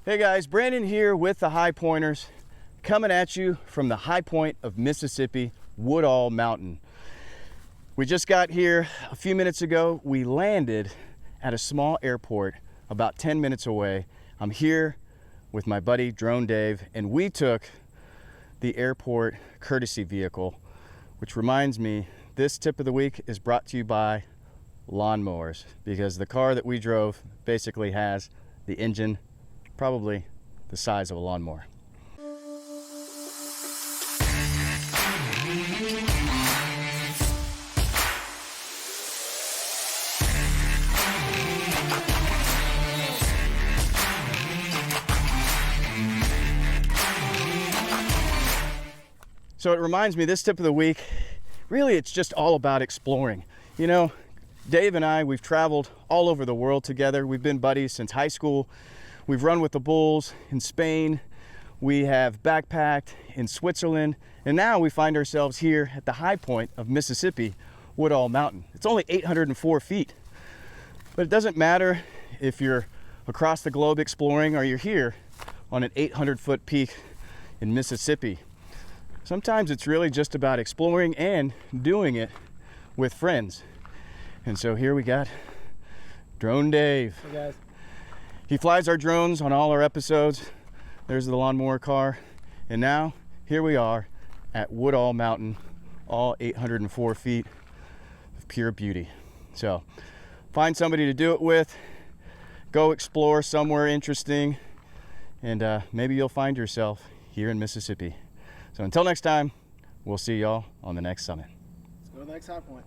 Hey guys, Brandon here with the Highpointers, coming at you from the high point of Mississippi, Woodall Mountain. We just got here a few minutes ago. We landed at a small airport about 10 minutes away. I'm here with my buddy Drone Dave, and we took the airport courtesy vehicle, which reminds me, this tip of the week is brought to you by lawnmowers, because the car that we drove basically has the engine probably the size of a lawnmower. So it reminds me, this tip of the week, really it's just all about exploring. You know, Dave and I, we've traveled all over the world together. We've been buddies since high school. We've run with the bulls in Spain. We have backpacked in Switzerland. And now we find ourselves here at the high point of Mississippi, Woodall Mountain. It's only 804 feet. But it doesn't matter if you're across the globe exploring or you're here on an 800-foot peak in Mississippi. Sometimes it's really just about exploring and doing it with friends. And so here we got Drone Dave. Hey guys. He flies our drones on all our episodes. There's the lawnmower car. And now here we are at Woodall Mountain, all 804 feet of pure beauty. So find somebody to do it with, go explore somewhere interesting, and maybe you'll find yourself here in Mississippi. So until next time, we'll see y'all on the next summit. Let's go to the next high point.